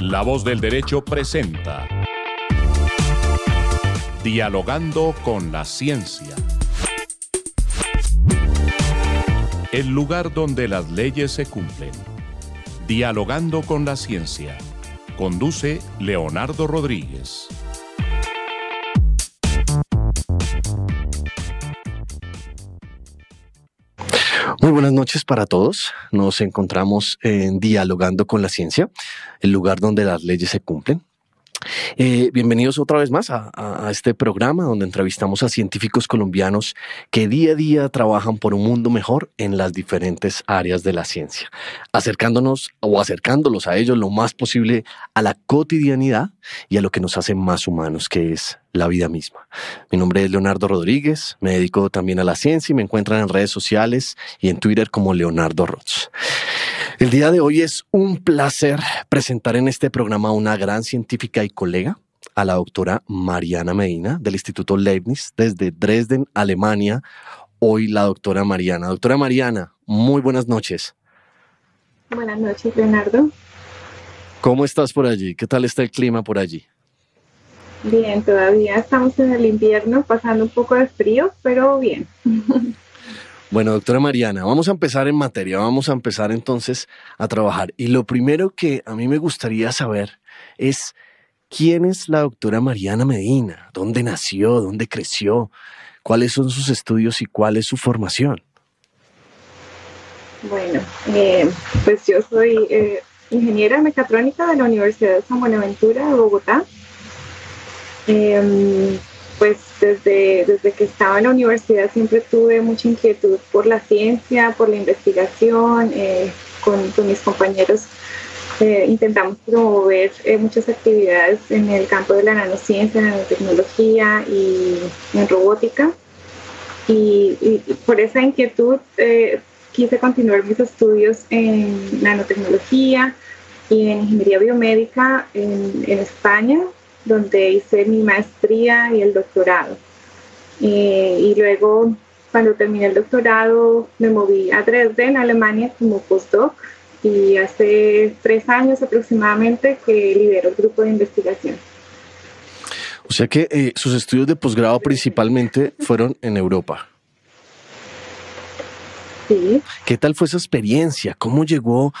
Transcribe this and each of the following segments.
La Voz del Derecho presenta Dialogando con la Ciencia. El lugar donde las leyes se cumplen. Dialogando con la Ciencia. Conduce Leonardo Rodríguez. Muy buenas noches para todos. Nos encontramos en Dialogando con la Ciencia, el lugar donde las leyes se cumplen. Bienvenidos otra vez más a este programa donde entrevistamos a científicos colombianos que día a día trabajan por un mundo mejor en las diferentes áreas de la ciencia, acercándolos a ellos lo más posible a la cotidianidad y a lo que nos hace más humanos, que es la vida misma. Mi nombre es Leonardo Rodríguez, me dedico también a la ciencia y me encuentran en redes sociales y en Twitter como Leonardo Rods. El día de hoy es un placer presentar en este programa a una gran científica y colega, a la doctora Mariana Medina del Instituto Leibniz desde Dresden, Alemania. Hoy la doctora Mariana. Doctora Mariana, muy buenas noches. Buenas noches, Leonardo. ¿Cómo estás por allí? ¿Qué tal está el clima por allí? Bien, todavía estamos en el invierno, pasando un poco de frío, pero bien. Bueno, doctora Mariana, vamos a empezar en materia, vamos a empezar entonces a trabajar. Y lo primero que a mí me gustaría saber es ¿quién es la doctora Mariana Medina? ¿Dónde nació? ¿Dónde creció? ¿Cuáles son sus estudios y cuál es su formación? Bueno, pues yo soy ingeniera mecatrónica de la Universidad de San Buenaventura de Bogotá. Pues desde que estaba en la universidad siempre tuve mucha inquietud por la ciencia, por la investigación. Con mis compañeros intentamos promover muchas actividades en el campo de la nanociencia, nanotecnología y en robótica. Y por esa inquietud quise continuar mis estudios en nanotecnología y en ingeniería biomédica en España, donde hice mi maestría y el doctorado. Y luego, cuando terminé el doctorado, me moví a Dresden, Alemania, como postdoc, y hace 3 años aproximadamente que lidero el grupo de investigación. O sea que sus estudios de posgrado principalmente fueron en Europa. Sí. ¿Qué tal fue esa experiencia? ¿Cómo llegó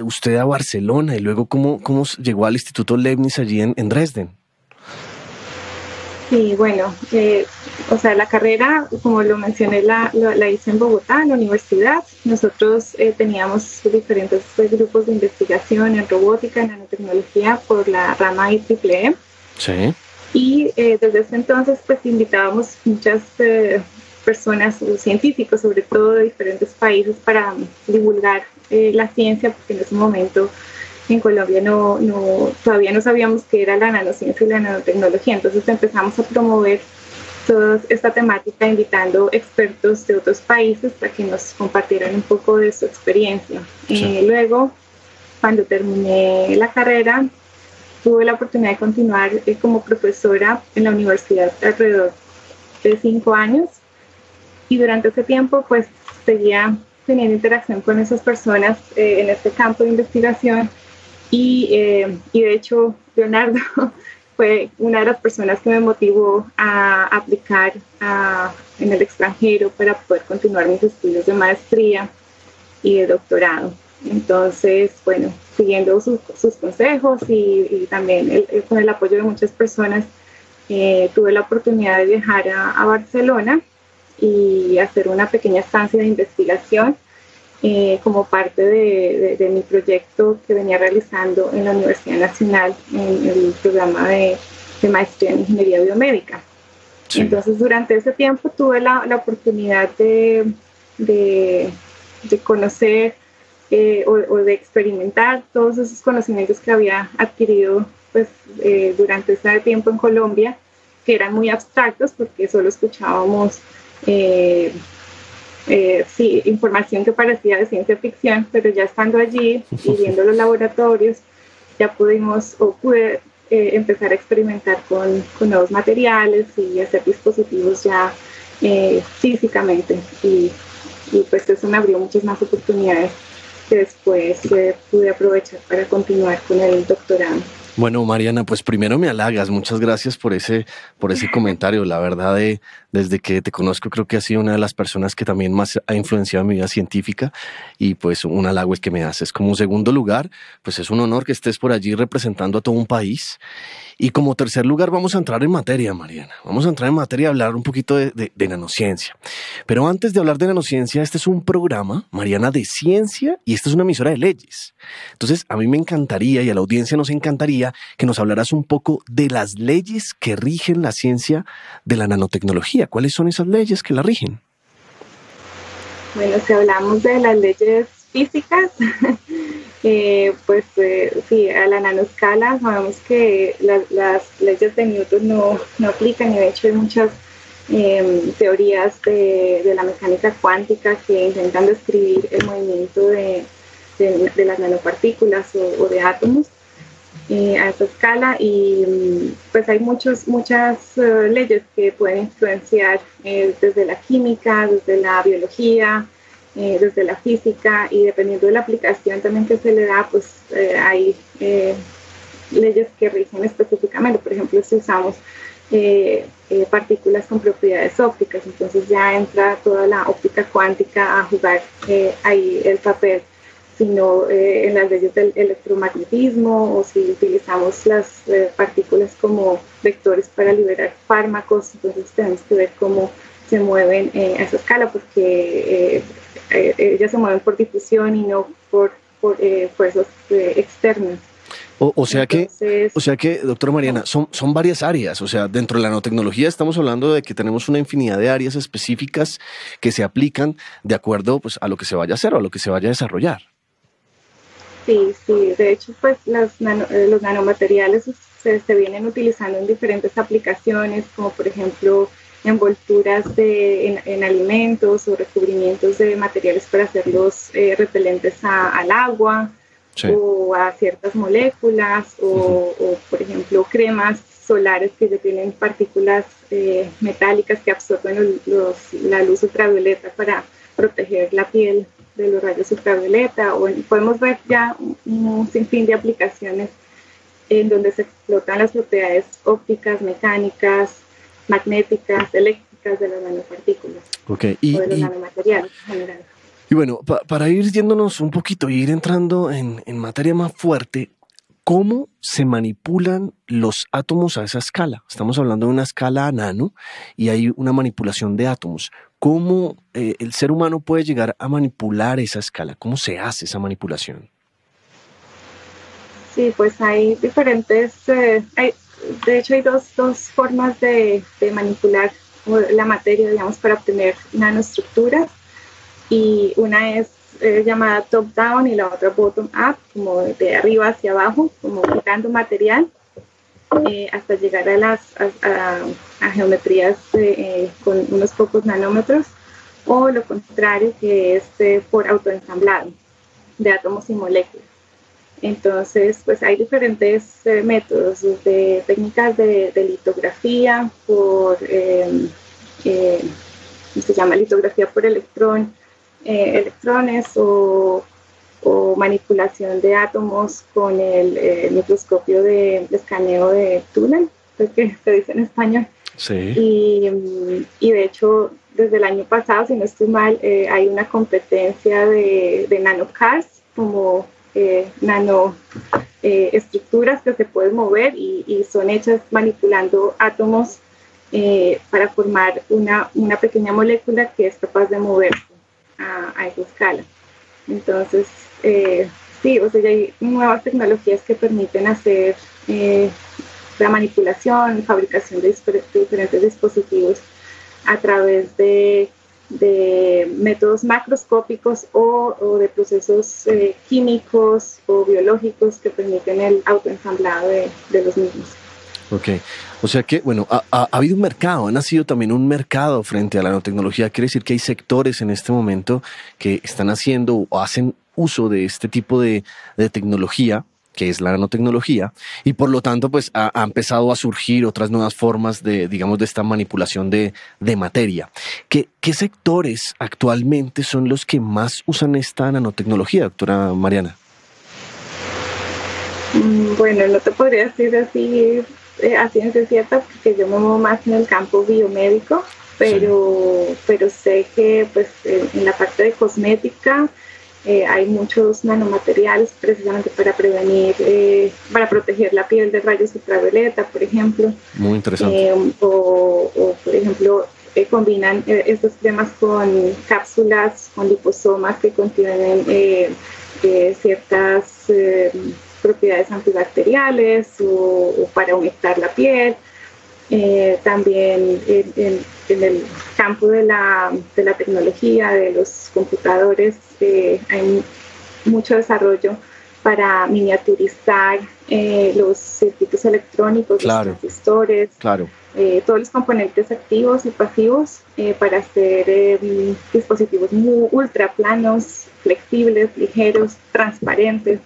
usted a Barcelona y luego cómo llegó al Instituto Leibniz allí en Dresden? Sí, bueno, la carrera, como lo mencioné, la hice en Bogotá, en la universidad. Nosotros teníamos diferentes grupos de investigación en robótica, en nanotecnología, por la rama IEEE. Sí. Y desde ese entonces, pues, invitábamos muchas personas, científicos, sobre todo de diferentes países, para divulgar la ciencia, porque en ese momento en Colombia todavía no sabíamos qué era la nanociencia y la nanotecnología. Entonces empezamos a promover toda esta temática invitando expertos de otros países para que nos compartieran un poco de su experiencia. Sí. Luego, cuando terminé la carrera, tuve la oportunidad de continuar como profesora en la universidad alrededor de 5 años, y durante ese tiempo pues seguía teniendo interacción con esas personas en este campo de investigación. Y de hecho, Leonardo fue una de las personas que me motivó a aplicar en el extranjero para poder continuar mis estudios de maestría y de doctorado. Entonces, bueno, siguiendo sus consejos y también con el apoyo de muchas personas, tuve la oportunidad de viajar a Barcelona y hacer una pequeña estancia de investigación como parte de mi proyecto que venía realizando en la Universidad Nacional en el programa de maestría en ingeniería biomédica. Sí. Entonces, durante ese tiempo tuve la oportunidad de conocer o de experimentar todos esos conocimientos que había adquirido pues, durante ese tiempo en Colombia, que eran muy abstractos porque solo escuchábamos información que parecía de ciencia ficción, pero ya estando allí y viendo los laboratorios, ya pude empezar a experimentar con nuevos materiales y hacer dispositivos ya físicamente, y pues eso me abrió muchas más oportunidades que después pude aprovechar para continuar con el doctorado. Bueno, Mariana, pues primero me halagas. Muchas gracias por ese comentario. La verdad, desde que te conozco, creo que has sido una de las personas que también más ha influenciado mi vida científica, y pues un halago el que me haces. Como segundo lugar, pues es un honor que estés por allí representando a todo un país. Y como tercer lugar, vamos a entrar en materia, Mariana. Vamos a entrar en materia y hablar un poquito de nanociencia. Pero antes de hablar de nanociencia, este es un programa, Mariana, de ciencia, y esta es una emisora de leyes. Entonces, a mí me encantaría, y a la audiencia nos encantaría, que nos hablaras un poco de las leyes que rigen la ciencia de la nanotecnología. ¿Cuáles son esas leyes que la rigen? Bueno, si hablamos de las leyes físicas, sí, a la nanoscala sabemos que las leyes de Newton no aplican, y de hecho hay muchas teorías de la mecánica cuántica que intentan describir el movimiento de las nanopartículas o de átomos a esa escala, y pues hay muchas leyes que pueden influenciar desde la química, desde la biología, desde la física, y dependiendo de la aplicación también que se le da, pues hay leyes que rigen específicamente. Por ejemplo, si usamos partículas con propiedades ópticas, entonces ya entra toda la óptica cuántica a jugar ahí el papel, sino en las leyes del electromagnetismo, o si utilizamos las partículas como vectores para liberar fármacos, entonces tenemos que ver cómo se mueven a esa escala, porque ellas se mueven por difusión y no por fuerzas externas. O sea que, doctora Mariana, son varias áreas. O sea, dentro de la nanotecnología estamos hablando de que tenemos una infinidad de áreas específicas que se aplican de acuerdo, pues, a lo que se vaya a hacer o a lo que se vaya a desarrollar. Sí, de hecho, pues los nanomateriales se vienen utilizando en diferentes aplicaciones, como por ejemplo envolturas en alimentos o recubrimientos de materiales para hacerlos repelentes al agua, sí, o a ciertas moléculas, o por ejemplo cremas solares que ya tienen partículas metálicas que absorben la luz ultravioleta para proteger la piel de los rayos ultravioleta. O podemos ver ya un sinfín de aplicaciones en donde se explotan las propiedades ópticas, mecánicas, magnéticas, eléctricas de las nanopartículas, o de los nanomateriales en general. Y bueno, para ir yéndonos un poquito y ir entrando en materia más fuerte, ¿cómo se manipulan los átomos a esa escala? Estamos hablando de una escala nano y hay una manipulación de átomos. ¿Cómo el ser humano puede llegar a manipular esa escala? ¿Cómo se hace esa manipulación? Sí, pues hay diferentes, de hecho hay dos formas de manipular la materia, digamos, para obtener nanoestructuras, y una es llamada top-down y la otra bottom-up, como de arriba hacia abajo, como quitando material hasta llegar a geometrías con unos pocos nanómetros, o lo contrario, que es por autoensamblado de átomos y moléculas. Entonces, pues hay diferentes métodos, de técnicas de litografía se llama litografía por electrones, o manipulación de átomos con el microscopio de escaneo de túnel, que se dice en español. Sí. Y de hecho, desde el año pasado, si no estoy mal, hay una competencia de nanocars, como estructuras que se pueden mover y son hechas manipulando átomos para formar una pequeña molécula que es capaz de moverse a esa escala. Entonces, sí, o sea, ya hay nuevas tecnologías que permiten hacer la manipulación, fabricación de diferentes dispositivos a través de métodos macroscópicos o de procesos químicos o biológicos que permiten el autoensamblado de los mismos. Ok, o sea que, bueno, ha habido un mercado, ha nacido también un mercado frente a la nanotecnología. Quiere decir que hay sectores en este momento que están haciendo o hacen uso de este tipo de tecnología que es la nanotecnología, y por lo tanto pues ha empezado a surgir otras nuevas formas de, digamos, de esta manipulación de materia. ¿Qué sectores actualmente son los que más usan esta nanotecnología, doctora Mariana? Bueno, no te podría decir así a ciencia cierta porque yo me muevo más en el campo biomédico, pero sé que pues en la parte de cosmética hay muchos nanomateriales precisamente para prevenir, para proteger la piel de rayos ultravioleta, por ejemplo. Muy interesante. O por ejemplo, combinan estos cremas con cápsulas, con liposomas que contienen ciertas propiedades antibacteriales o para humectar la piel. También en el campo de la tecnología, de los computadores, hay mucho desarrollo para miniaturizar los circuitos electrónicos, claro, los transistores, claro. Todos los componentes activos y pasivos para hacer dispositivos muy ultra planos, flexibles, ligeros, transparentes.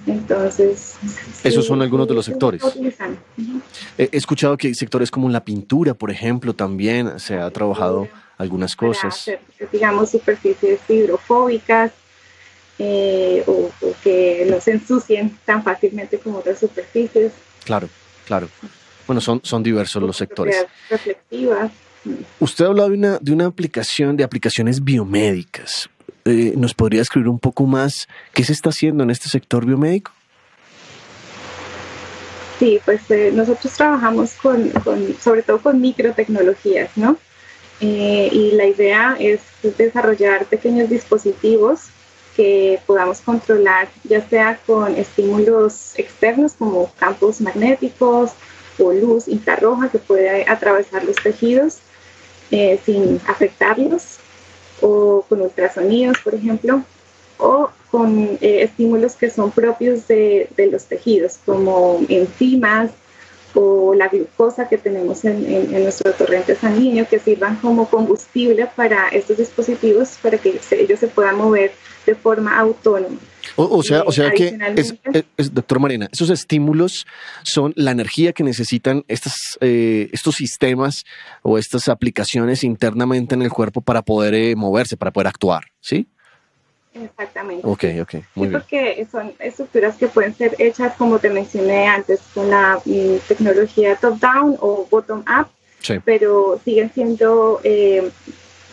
Entonces, esos son algunos de los sectores. He escuchado que hay sectores como la pintura, por ejemplo, también se ha trabajado algunas cosas. Hacer, digamos, superficies hidrofóbicas o que no se ensucien tan fácilmente como otras superficies. Claro, claro. Bueno, son diversos los sectores. Reflexivas. Usted ha hablado de una aplicación, de aplicaciones biomédicas. ¿Nos podría describir un poco más qué se está haciendo en este sector biomédico? Sí, pues nosotros trabajamos sobre todo con microtecnologías, ¿no? Y la idea es desarrollar pequeños dispositivos que podamos controlar, ya sea con estímulos externos como campos magnéticos o luz infrarroja que puede atravesar los tejidos sin afectarlos, o con ultrasonidos, por ejemplo, o con estímulos que son propios de los tejidos, como enzimas o la glucosa que tenemos en nuestro torrente sanguíneo, que sirvan como combustible para estos dispositivos para que ellos se puedan mover de forma autónoma. O sea que, doctor Mariana, esos estímulos son la energía que necesitan estos sistemas o estas aplicaciones internamente en el cuerpo para poder moverse, para poder actuar, ¿sí? Exactamente. Ok, muy bien. Porque son estructuras que pueden ser hechas, como te mencioné antes, con la tecnología top-down o bottom-up, sí, pero siguen siendo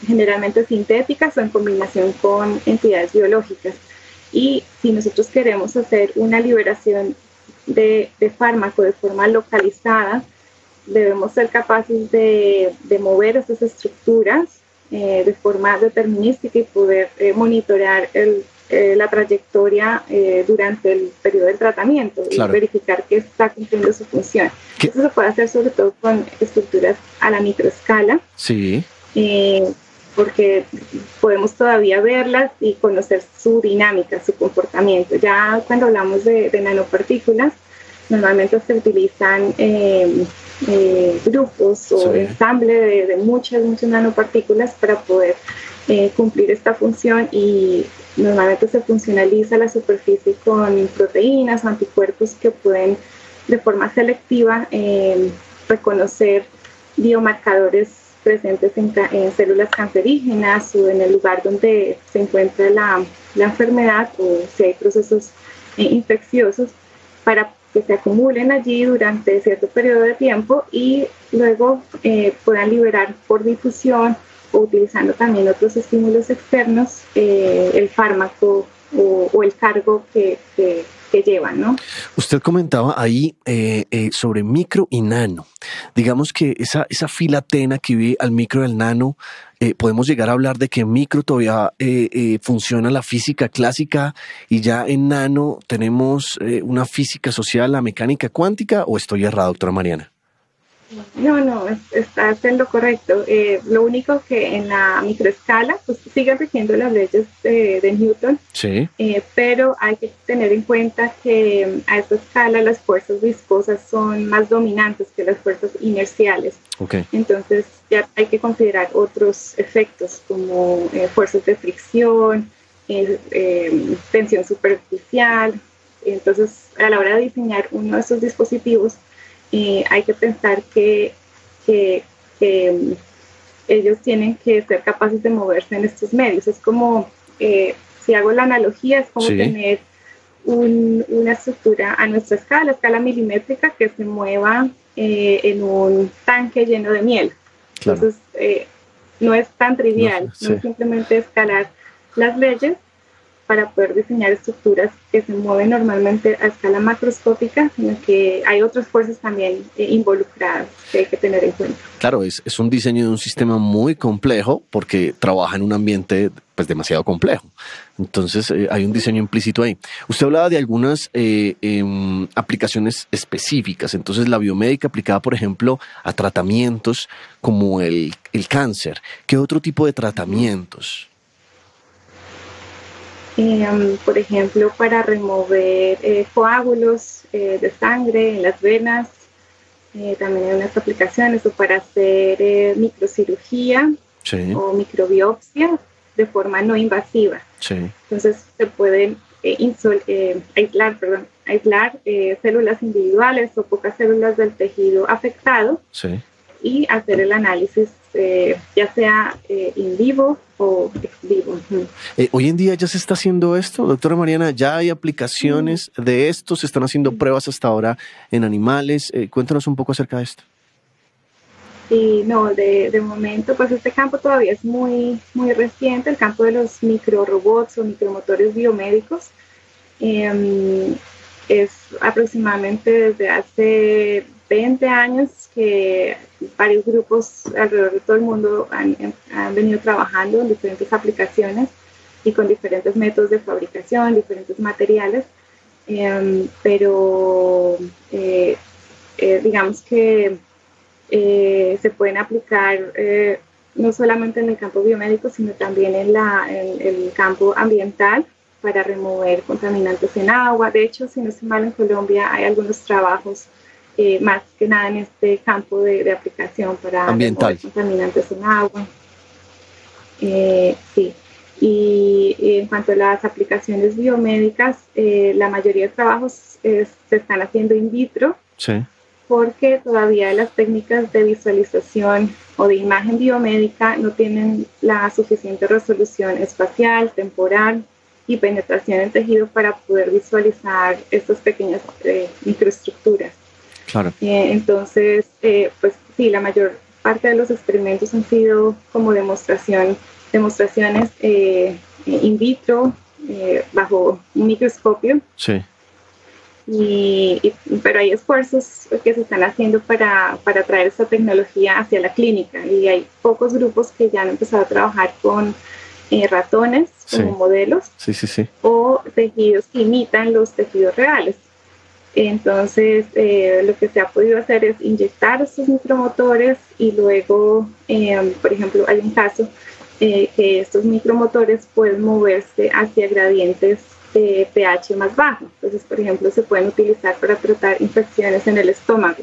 generalmente sintéticas o en combinación con entidades biológicas. Y si nosotros queremos hacer una liberación de fármaco de forma localizada, debemos ser capaces de mover esas estructuras de forma determinística y poder monitorear la trayectoria durante el periodo del tratamiento, claro, y verificar que está cumpliendo su función. Eso se puede hacer sobre todo con estructuras a la microescala. Sí. Porque podemos todavía verlas y conocer su dinámica, su comportamiento. Ya cuando hablamos de nanopartículas, normalmente se utilizan grupos o ensamble de muchas nanopartículas para poder cumplir esta función, y normalmente se funcionaliza la superficie con proteínas o anticuerpos que pueden de forma selectiva reconocer biomarcadores presentes en células cancerígenas o en el lugar donde se encuentra la enfermedad, o si hay procesos infecciosos, para que se acumulen allí durante cierto periodo de tiempo y luego puedan liberar por difusión o utilizando también otros estímulos externos el fármaco o el cargo que llevan, ¿no? Usted comentaba ahí sobre micro y nano. Digamos que esa fila tena que vive al micro y al nano, podemos llegar a hablar de que en micro todavía funciona la física clásica y ya en nano tenemos una física social, la mecánica cuántica, ¿o estoy errado, doctora Mariana? No, estás en lo correcto. Lo único que en la microescala pues siguen rigiendo las leyes de Newton, sí, pero hay que tener en cuenta que a esta escala las fuerzas viscosas son más dominantes que las fuerzas inerciales. Okay. Entonces ya hay que considerar otros efectos como fuerzas de fricción, tensión superficial, Entonces, a la hora de diseñar uno de estos dispositivos, hay que pensar que ellos tienen que ser capaces de moverse en estos medios. Es como, si hago la analogía, es como tener una estructura a nuestra escala milimétrica, que se mueva en un tanque lleno de miel. Claro. Entonces, no es tan trivial, no es simplemente escalar las leyes para poder diseñar estructuras que se mueven normalmente a escala macroscópica, sino que hay otras fuerzas también involucradas que hay que tener en cuenta. Claro, es un diseño de un sistema muy complejo porque trabaja en un ambiente pues demasiado complejo. Entonces hay un diseño implícito ahí. Usted hablaba de algunas aplicaciones específicas. Entonces la biomédica aplicada, por ejemplo, a tratamientos como el cáncer. ¿Qué otro tipo de tratamientos? Por ejemplo, para remover coágulos de sangre en las venas, también hay unas aplicaciones, o para hacer microcirugía o microbiopsia de forma no invasiva. Entonces se pueden aislar células individuales o pocas células del tejido afectado y hacer el análisis ya sea in vivo o ex vivo. Hoy en día ya se está haciendo esto, doctora Mariana, ya hay aplicaciones de esto, se están haciendo pruebas hasta ahora en animales. Cuéntanos un poco acerca de esto. Sí, no, de momento, pues este campo todavía es muy, muy reciente, el campo de los microrobots o micromotores biomédicos. Es aproximadamente desde hace 20 años que varios grupos alrededor de todo el mundo han venido trabajando en diferentes aplicaciones y con diferentes métodos de fabricación, diferentes materiales, pero digamos que se pueden aplicar no solamente en el campo biomédico, sino también en el campo ambiental para remover contaminantes en agua. De hecho, si no estoy mal, en Colombia hay algunos trabajos más que nada en este campo de aplicación para ambiental, remover contaminantes en agua. Sí. Y en cuanto a las aplicaciones biomédicas, la mayoría de trabajos se están haciendo in vitro, porque todavía las técnicas de visualización o de imagen biomédica no tienen la suficiente resolución espacial, temporal y penetración en tejido para poder visualizar estas pequeñas microestructuras. Claro. Entonces, pues sí, la mayor parte de los experimentos han sido como demostraciones in vitro, bajo un microscopio. Pero hay esfuerzos que se están haciendo para traer esta tecnología hacia la clínica, y hay pocos grupos que ya han empezado a trabajar con ratones como modelos o tejidos que imitan los tejidos reales. Entonces, lo que se ha podido hacer es inyectar estos micromotores y luego, por ejemplo, hay un caso que estos micromotores pueden moverse hacia gradientes de pH más bajo. Entonces, por ejemplo, se pueden utilizar para tratar infecciones en el estómago.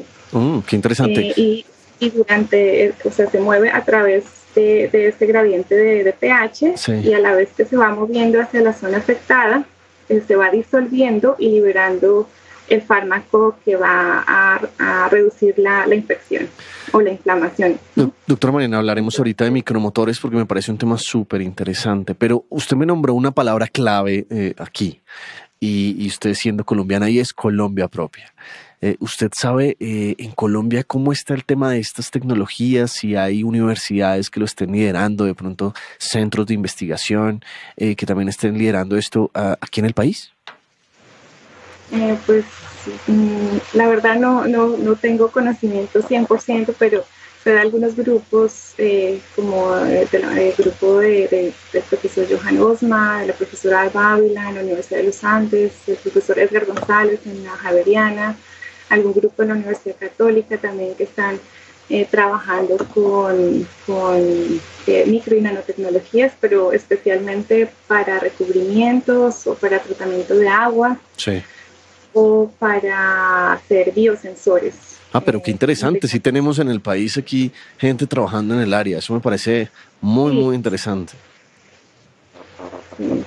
Qué interesante. Y se mueve a través de este gradiente de pH, y a la vez que se va moviendo hacia la zona afectada, se va disolviendo y liberando el fármaco que va a reducir la infección o la inflamación. Doctora Mariana, hablaremos ahorita de micromotores porque me parece un tema súper interesante, pero usted me nombró una palabra clave aquí, y usted siendo colombiana, y es Colombia propia. ¿Usted sabe en Colombia cómo está el tema de estas tecnologías? Si hay universidades que lo estén liderando, de pronto centros de investigación que también estén liderando esto aquí en el país. Pues la verdad no tengo conocimiento 100%, pero de algunos grupos, como el grupo del profesor Johan Osma, de la profesora Alba Ávila en la Universidad de los Andes, el profesor Edgar González en la Javeriana, algún grupo en la Universidad Católica también que están trabajando con micro y nanotecnologías, pero especialmente para recubrimientos o para tratamiento de agua. O para hacer biosensores. Pero qué interesante, sí tenemos en el país aquí gente trabajando en el área, eso me parece muy interesante.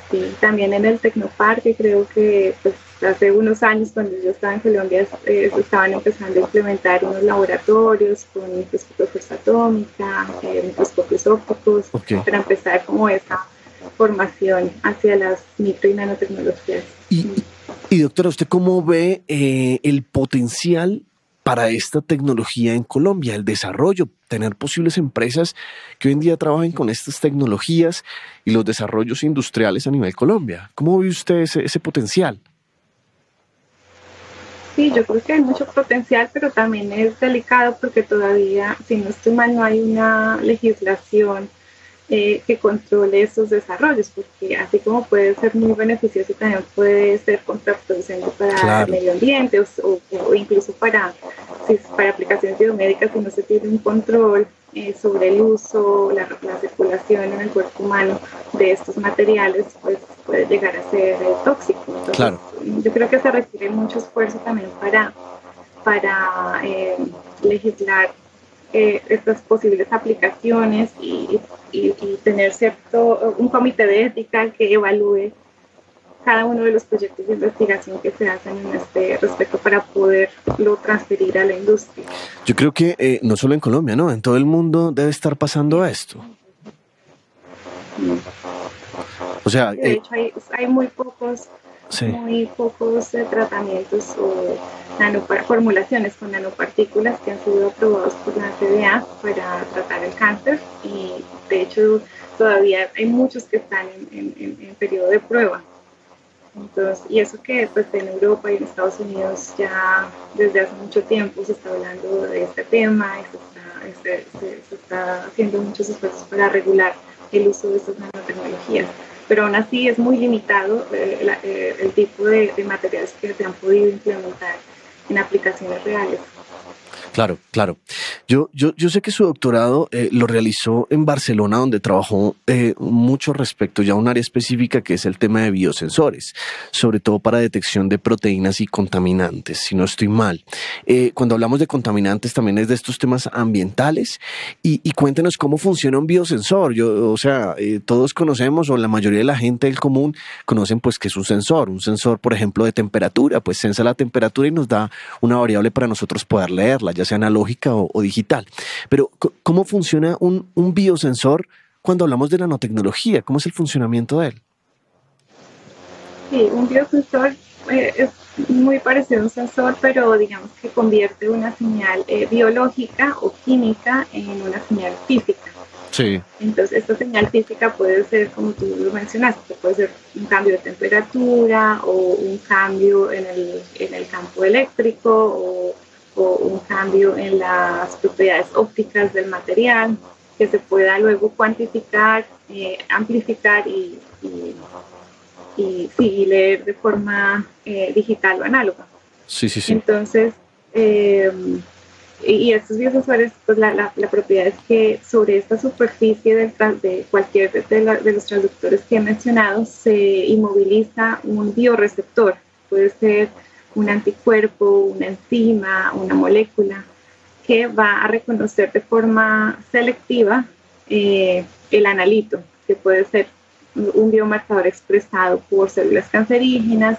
Sí, también en el Tecnoparque creo que pues hace unos años, cuando yo estaba en Colombia, estaban empezando a implementar unos laboratorios con microscopio de fuerza atómica, microscopios ópticos, para empezar como esa formación hacia las micro y nanotecnologías. Y doctora, ¿usted cómo ve el potencial para esta tecnología en Colombia, el desarrollo, tener posibles empresas que hoy en día trabajen con estas tecnologías y los desarrollos industriales a nivel Colombia? ¿Cómo ve usted ese potencial? Sí, yo creo que hay mucho potencial, pero también es delicado porque todavía, si no estoy mal, no hay una legislación que controle esos desarrollos, porque así como puede ser muy beneficioso, también puede ser contraproducente para el medio ambiente o incluso para aplicaciones biomédicas. Si no se tiene un control sobre el uso, la circulación en el cuerpo humano de estos materiales, pues puede llegar a ser tóxico. Entonces, yo creo que se requiere mucho esfuerzo también para legislar estas posibles aplicaciones y tener un comité de ética que evalúe cada uno de los proyectos de investigación que se hacen en este respecto para poderlo transferir a la industria. Yo creo que no solo en Colombia, ¿no? En todo el mundo debe estar pasando esto. O sea, de hecho, hay muy pocos tratamientos o formulaciones con nanopartículas que han sido aprobados por la FDA para tratar el cáncer, y de hecho todavía hay muchos que están en periodo de prueba. Entonces, y eso que pues, en Europa y en Estados Unidos ya desde hace mucho tiempo se está hablando de este tema y se está haciendo muchos esfuerzos para regular el uso de estas nanotecnologías. Pero aún así es muy limitado el tipo de materiales que se han podido implementar en aplicaciones reales. Claro. Yo sé que su doctorado lo realizó en Barcelona, donde trabajó mucho respecto ya a un área específica que es el tema de biosensores, sobre todo para detección de proteínas y contaminantes, si no estoy mal. Cuando hablamos de contaminantes también es de estos temas ambientales, y cuéntenos cómo funciona un biosensor. Todos conocemos, o la mayoría de la gente del común conocen pues que es un sensor, por ejemplo de temperatura, pues sensa la temperatura y nos da una variable para nosotros poder leerla, ya sea analógica o digital. Pero, ¿cómo funciona un biosensor cuando hablamos de nanotecnología? ¿Cómo es el funcionamiento de él? Sí, un biosensor es muy parecido a un sensor, pero digamos que convierte una señal biológica o química en una señal física. Sí. Entonces, esta señal física puede ser, como tú lo mencionaste, puede ser un cambio de temperatura o un cambio en el campo eléctrico o un cambio en las propiedades ópticas del material, que se pueda luego cuantificar, amplificar y leer de forma digital o análoga. Sí. Entonces, y estos biosensores, pues la propiedad es que sobre esta superficie de cualquier de los transductores que he mencionado se inmoviliza un bioreceptor. Puede ser un anticuerpo, una enzima, una molécula, que va a reconocer de forma selectiva el analito, que puede ser un biomarcador expresado por células cancerígenas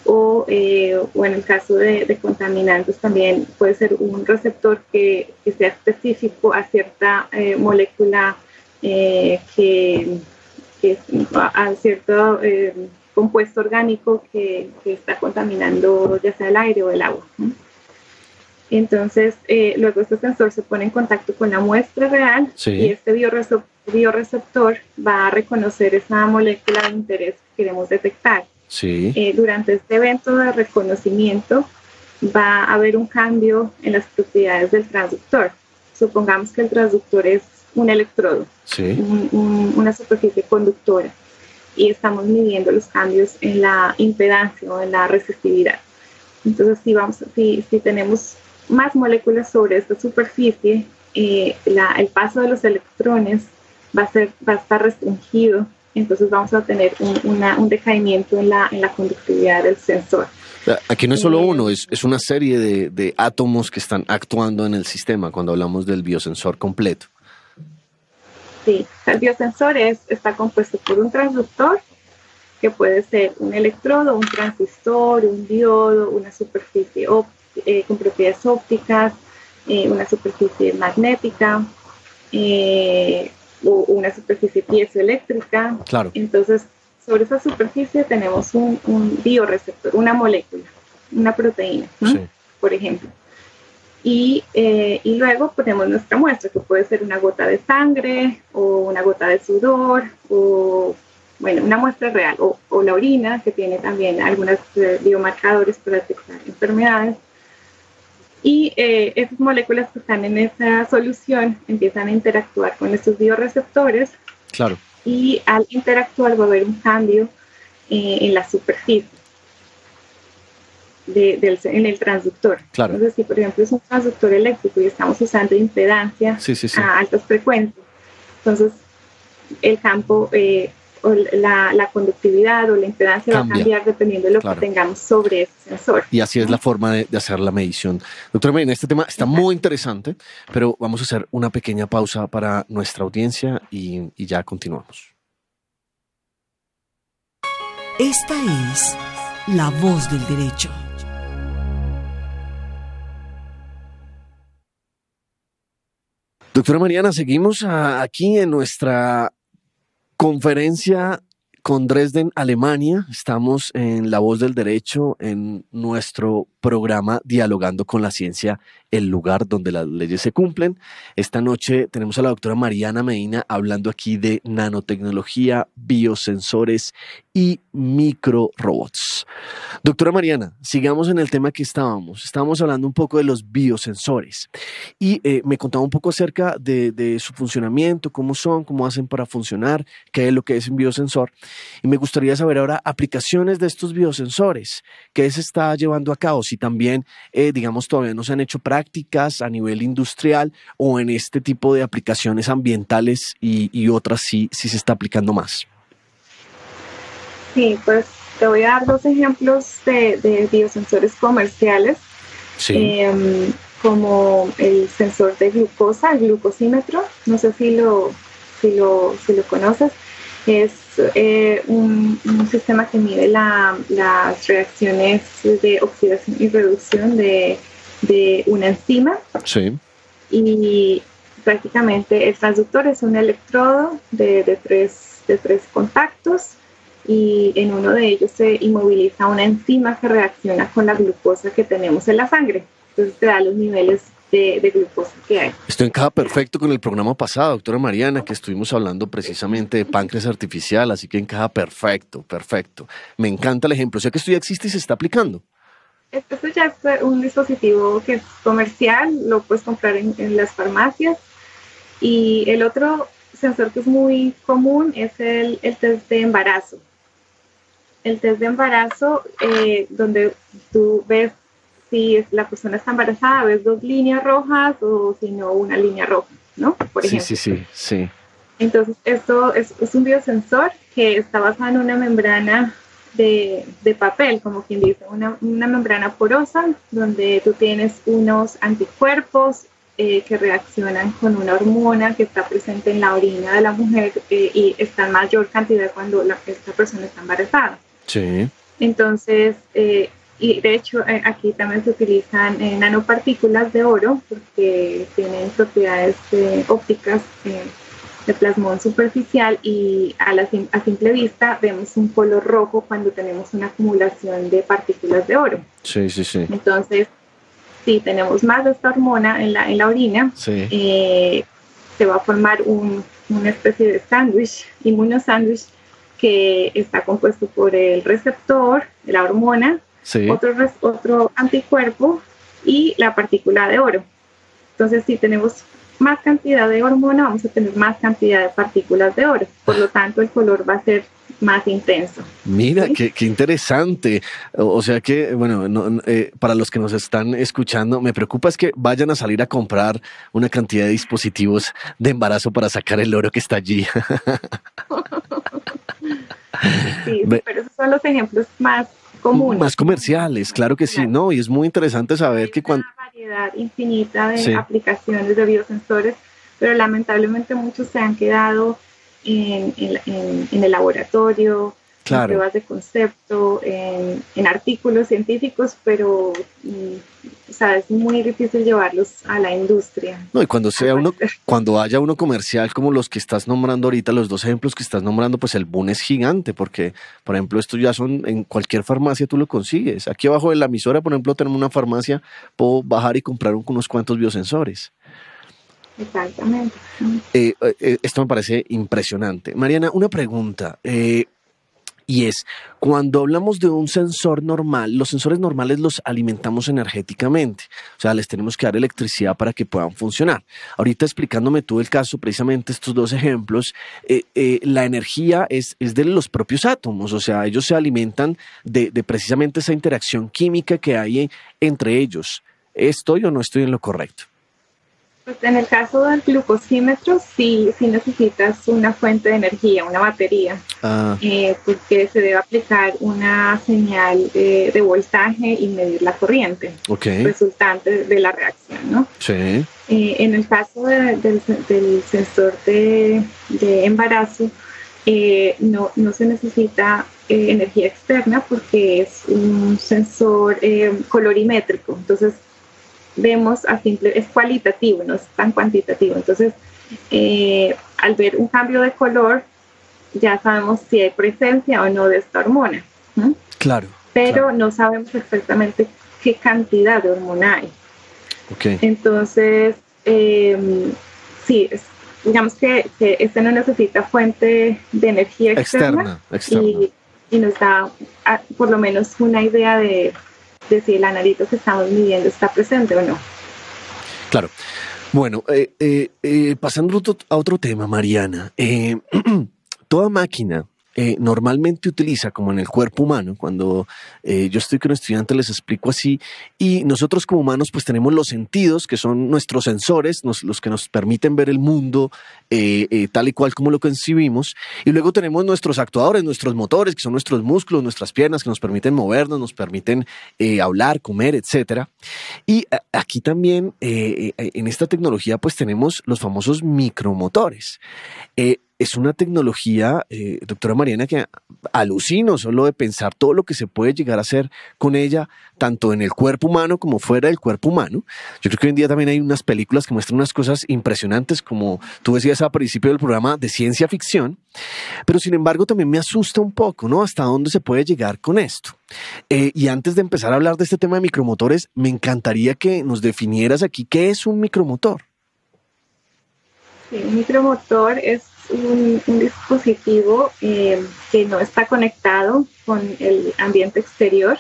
o en el caso de contaminantes también puede ser un receptor que sea específico a cierta molécula a cierto compuesto orgánico que está contaminando ya sea el aire o el agua. Entonces, luego este sensor se pone en contacto con la muestra real, sí, y este bioreceptor va a reconocer esa molécula de interés que queremos detectar. Sí. Durante este evento de reconocimiento va a haber un cambio en las propiedades del transductor. Supongamos que el transductor es un electrodo, sí, una superficie conductora, y estamos midiendo los cambios en la impedancia o en la resistividad. Entonces, si tenemos más moléculas sobre esta superficie, el paso de los electrones va a estar restringido, entonces vamos a tener un decaimiento en la conductividad del sensor. Aquí no es solo uno, es una serie de átomos que están actuando en el sistema cuando hablamos del biosensor completo. Sí, el biosensor está compuesto por un transductor, que puede ser un electrodo, un transistor, un diodo, una superficie con propiedades ópticas, una superficie magnética, o una superficie piezoeléctrica. Claro. Entonces, sobre esa superficie tenemos un bioreceptor, una molécula, una proteína, ¿no? Sí. Por ejemplo. Y luego ponemos nuestra muestra, que puede ser una gota de sangre o una gota de sudor o, bueno, una muestra real o la orina, que tiene también algunos biomarcadores para detectar enfermedades. Y esas moléculas que están en esa solución empiezan a interactuar con estos bioreceptores. Claro. Y al interactuar va a haber un cambio en la superficie en el transductor. Claro. Entonces, si por ejemplo es un transductor eléctrico y estamos usando impedancia a altas frecuencias, entonces el campo o la conductividad o la impedancia va a cambiar dependiendo de lo que tengamos sobre ese sensor. Y así es la forma de hacer la medición. Doctora Marina, este tema está muy interesante, pero vamos a hacer una pequeña pausa para nuestra audiencia y ya continuamos. Esta es La Voz del Derecho. Doctora Mariana, seguimos aquí en nuestra conferencia con Dresden, Alemania. Estamos en La Voz del Derecho, en nuestro programa Dialogando con la Ciencia, el lugar donde las leyes se cumplen. Esta noche tenemos a la doctora Mariana Medina hablando aquí de nanotecnología, biosensores y microrobots. Doctora Mariana, sigamos en el tema que estábamos hablando un poco de los biosensores y me contaba un poco acerca de su funcionamiento, cómo son, cómo hacen para funcionar, qué es lo que es un biosensor, y me gustaría saber ahora aplicaciones de estos biosensores, qué se está llevando a cabo, si también, digamos, todavía no se han hecho prácticas a nivel industrial o en este tipo de aplicaciones ambientales y otras sí se está aplicando más. Sí, pues te voy a dar dos ejemplos de biosensores comerciales, como el sensor de glucosa, el glucosímetro. No sé si lo conoces. Es un sistema que mide las reacciones de oxidación y reducción de una enzima. Sí. Y prácticamente el transductor es un electrodo de tres contactos, y en uno de ellos se inmoviliza una enzima que reacciona con la glucosa que tenemos en la sangre. Entonces te da los niveles de glucosa que hay. Esto encaja perfecto con el programa pasado, doctora Mariana, que estuvimos hablando precisamente de páncreas artificial, así que encaja perfecto. Me encanta el ejemplo. O sea que esto ya existe y se está aplicando. Esto ya es un dispositivo que es comercial, lo puedes comprar en las farmacias. Y el otro sensor que es muy común es el test de embarazo. El test de embarazo, donde tú ves si la persona está embarazada, ves 2 líneas rojas o si no una línea roja, ¿no? Por ejemplo. Sí. Entonces, esto es un biosensor que está basado en una membrana de papel, como quien dice, una membrana porosa, donde tú tienes unos anticuerpos que reaccionan con una hormona que está presente en la orina de la mujer y está en mayor cantidad cuando esta persona está embarazada. Sí. Entonces, y de hecho aquí también se utilizan nanopartículas de oro porque tienen propiedades ópticas de plasmón superficial, y a simple vista vemos un color rojo cuando tenemos una acumulación de partículas de oro. Sí. Entonces, si tenemos más de esta hormona en la orina, se va a formar una especie de sándwich, inmunosándwich, que está compuesto por el receptor de la hormona, otro anticuerpo y la partícula de oro. Entonces, si tenemos más cantidad de hormona, vamos a tener más cantidad de partículas de oro. Por lo tanto, el color va a ser más intenso. Mira, ¿sí? qué interesante. O sea que, bueno, para los que nos están escuchando, me preocupa es que vayan a salir a comprar una cantidad de dispositivos de embarazo para sacar el oro que está allí. Sí, pero esos son los ejemplos más comunes. Más comerciales, claro que sí, ¿no? Y es muy interesante saber que cuando... Hay una variedad infinita de aplicaciones de biosensores, pero lamentablemente muchos se han quedado en el laboratorio, Claro. en pruebas de concepto, en artículos científicos, pero o sea, es muy difícil llevarlos a la industria. No, y cuando haya uno comercial como los que estás nombrando ahorita, los dos ejemplos que estás nombrando, pues el boom es gigante, porque, por ejemplo, estos ya son en cualquier farmacia tú lo consigues. Aquí abajo de la emisora, por ejemplo, tenemos una farmacia, puedo bajar y comprar unos cuantos biosensores. Exactamente. Esto me parece impresionante. Mariana, una pregunta. Y es, cuando hablamos de un sensor normal, los sensores normales los alimentamos energéticamente, o sea, les tenemos que dar electricidad para que puedan funcionar. Ahorita explicándome tú el caso, precisamente estos dos ejemplos, la energía es de los propios átomos, o sea, ellos se alimentan de precisamente esa interacción química que hay entre ellos. ¿Estoy o no estoy en lo correcto? Pues en el caso del glucosímetro, sí necesitas una fuente de energía, una batería, porque se debe aplicar una señal de voltaje y medir la corriente resultante de la reacción, ¿no? Sí. En el caso del sensor de embarazo, no se necesita energía externa porque es un sensor colorimétrico, entonces vemos es cualitativo, no es tan cuantitativo. Entonces, al ver un cambio de color, ya sabemos si hay presencia o no de esta hormona. ¿No? Claro. Pero no sabemos exactamente qué cantidad de hormona hay. Okay. Entonces, sí, digamos que este no necesita fuente de energía externa. Y nos da por lo menos una idea de si el analito que estamos midiendo está presente o no. Claro. Bueno, pasando a otro tema, Mariana. Toda máquina normalmente utiliza, como en el cuerpo humano, cuando yo estoy con estudiantes les explico así, y nosotros como humanos pues tenemos los sentidos, que son nuestros sensores, los que nos permiten ver el mundo tal y cual como lo concibimos, y luego tenemos nuestros actuadores, nuestros motores, que son nuestros músculos, nuestras piernas, que nos permiten movernos, nos permiten hablar, comer, etcétera. Y aquí también, en esta tecnología, pues tenemos los famosos micromotores. Es una tecnología, doctora Mariana, que alucino solo de pensar todo lo que se puede llegar a hacer con ella, tanto en el cuerpo humano como fuera del cuerpo humano. Yo creo que hoy en día también hay unas películas que muestran unas cosas impresionantes, como tú decías al principio del programa, de ciencia ficción, pero sin embargo también me asusta un poco, ¿no? ¿Hasta dónde se puede llegar con esto? Y antes de empezar a hablar de este tema de micromotores, me encantaría que nos definieras aquí qué es un micromotor. Sí, un micromotor es un dispositivo que no está conectado con el ambiente exterior,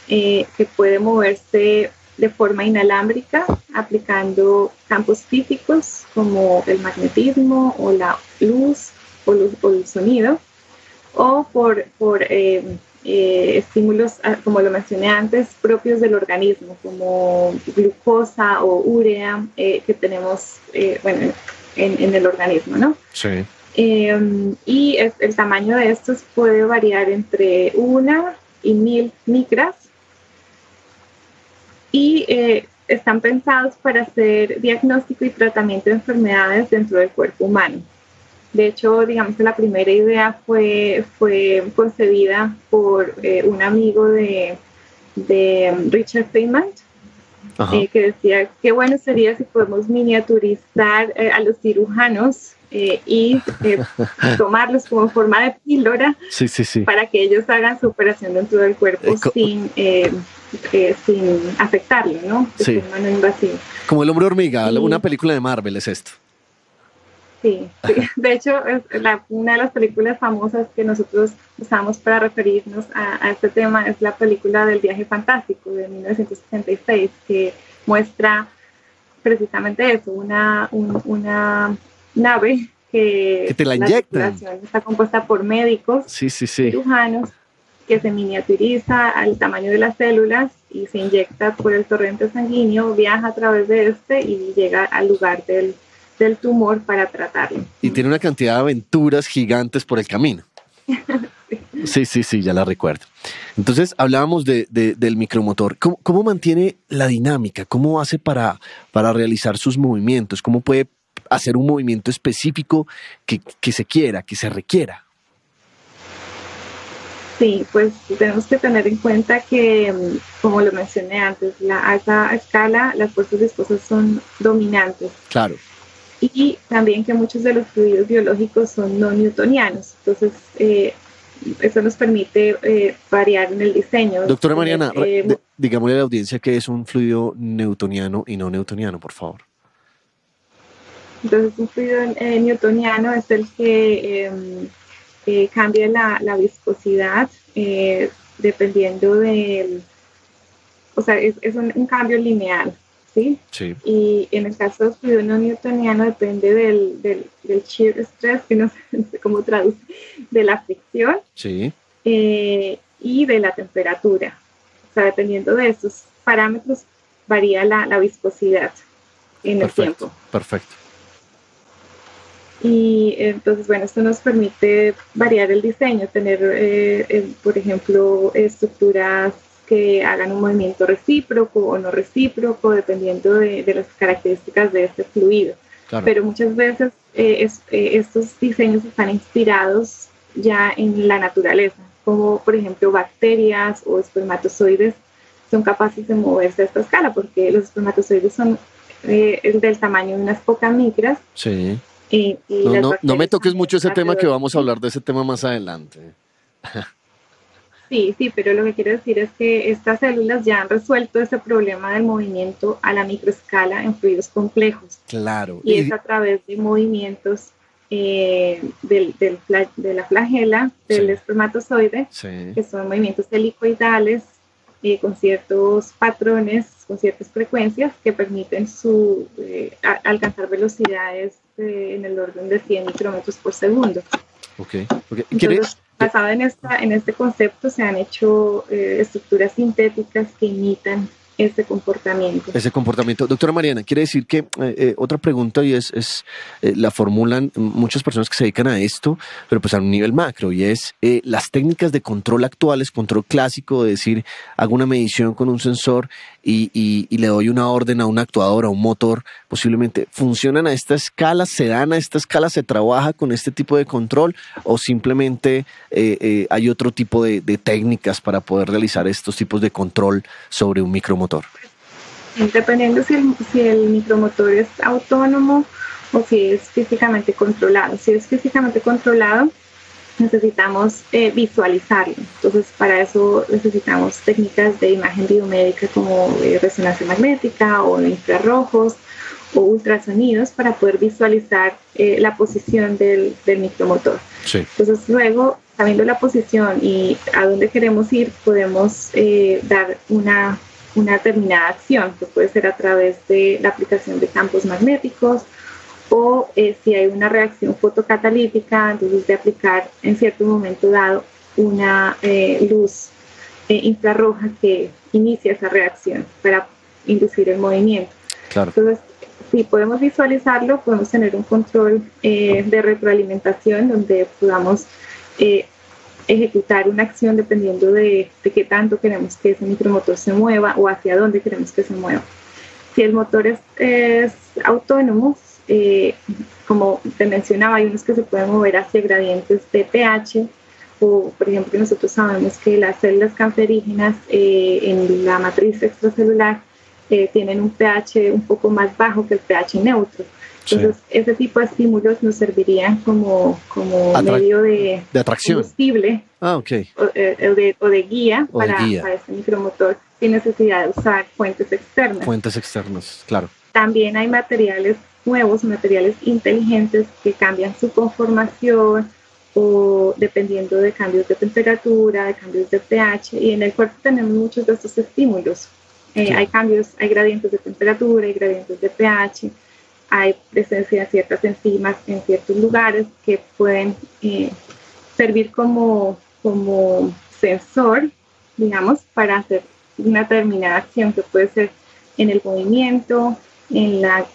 que puede moverse de forma inalámbrica aplicando campos físicos como el magnetismo o la luz o el sonido, o por estímulos, como lo mencioné antes, propios del organismo, como glucosa o urea que tenemos en el organismo, ¿no? Sí. Y el tamaño de estos puede variar entre 1 y 1000 micras y están pensados para hacer diagnóstico y tratamiento de enfermedades dentro del cuerpo humano. De hecho, digamos que la primera idea fue concebida por un amigo de Richard Feynman, que decía que bueno sería si podemos miniaturizar a los cirujanos y tomarlos como forma de píldora para que ellos hagan su operación dentro del cuerpo sin afectarlo, ¿no? De forma no invasiva. Como el hombre hormiga, una película de Marvel es esto. Sí. De hecho, una de las películas famosas que nosotros usamos para referirnos a este tema es la película del viaje fantástico de 1966, que muestra precisamente eso, una nave que te la inyectan. Está compuesta por médicos, cirujanos, que se miniaturiza al tamaño de las células y se inyecta por el torrente sanguíneo, viaja a través de y llega al lugar del tumor para tratarlo. Y tiene una cantidad de aventuras gigantes por el camino. Sí, ya la recuerdo. Entonces, hablábamos del micromotor. ¿Cómo mantiene la dinámica? ¿Cómo hace para realizar sus movimientos? ¿Cómo puede hacer un movimiento específico que se quiera, que se requiera? Sí, pues tenemos que tener en cuenta que, como lo mencioné antes, la alta escala, las fuerzas viscosas son dominantes. Claro. Y también que muchos de los fluidos biológicos son no newtonianos. Entonces, eso nos permite variar en el diseño. Doctora Mariana, digámosle a la audiencia que es un fluido newtoniano y no newtoniano, por favor. Entonces, un fluido newtoniano es el que cambia la viscosidad dependiendo del... O sea, es un cambio lineal, ¿sí? Sí. Y en el caso del fluido no newtoniano depende del shear stress, que no sé cómo traduce, de la fricción. Sí. Y de la temperatura. O sea, dependiendo de estos parámetros, varía la viscosidad en el tiempo. Perfecto. Y entonces, bueno, esto nos permite variar el diseño, tener, por ejemplo, estructuras que hagan un movimiento recíproco o no recíproco, dependiendo de las características de este fluido. Claro. Pero muchas veces estos diseños están inspirados ya en la naturaleza, como por ejemplo bacterias o espermatozoides son capaces de moverse a esta escala, porque los espermatozoides son del tamaño de unas pocas micras. Sí. No me toques mucho ese tema, que vamos a hablar de ese tema más adelante. Sí, pero lo que quiero decir es que estas células ya han resuelto ese problema del movimiento a la microescala en fluidos complejos. Claro. Y es a través de movimientos de la flagela del espermatozoide, que son movimientos helicoidales con ciertos patrones, con ciertas frecuencias que permiten alcanzar velocidades en el orden de 100 micrómetros por segundo. Okay. Entonces, basado en este concepto, se han hecho estructuras sintéticas que imitan ese comportamiento. Doctora Mariana, quiere decir que otra pregunta, y la formulan muchas personas que se dedican a esto, pero pues a un nivel macro, y es las técnicas de control actuales, control clásico, de decir, hago una medición con un sensor y le doy una orden a un actuador, a un motor, posiblemente funcionan a esta escala, se dan a esta escala, se trabaja con este tipo de control, o simplemente hay otro tipo de técnicas para poder realizar estos tipos de control sobre un micromotor. Dependiendo si el micromotor es autónomo o si es físicamente controlado. Si es físicamente controlado, necesitamos visualizarlo. Entonces, para eso necesitamos técnicas de imagen biomédica como resonancia magnética o infrarrojos o ultrasonidos para poder visualizar la posición del micromotor. Sí. Entonces, luego, sabiendo la posición y a dónde queremos ir, podemos dar una determinada acción, que puede ser a través de la aplicación de campos magnéticos o si hay una reacción fotocatalítica, entonces de aplicar en cierto momento dado una luz infrarroja que inicia esa reacción para inducir el movimiento. Claro. Entonces, si podemos visualizarlo, podemos tener un control de retroalimentación donde podamos ejecutar una acción dependiendo de qué tanto queremos que ese micromotor se mueva o hacia dónde queremos que se mueva. Si el motor es autónomo, como te mencionaba, hay unos que se pueden mover hacia gradientes de pH, o por ejemplo nosotros sabemos que las células cancerígenas en la matriz extracelular tienen un pH un poco más bajo que el pH neutro. Entonces, ese tipo de estímulos nos servirían como medio de atracción, combustible o de guía para este micromotor sin necesidad de usar fuentes externas. Fuentes externas, claro. También hay materiales nuevos, materiales inteligentes que cambian su conformación o dependiendo de cambios de temperatura, de cambios de pH, y en el cuerpo tenemos muchos de estos estímulos. Hay cambios, hay gradientes de temperatura, hay gradientes de pH, hay presencia de ciertas enzimas en ciertos lugares que pueden servir como sensor, digamos, para hacer una determinada acción que puede ser en el movimiento, en la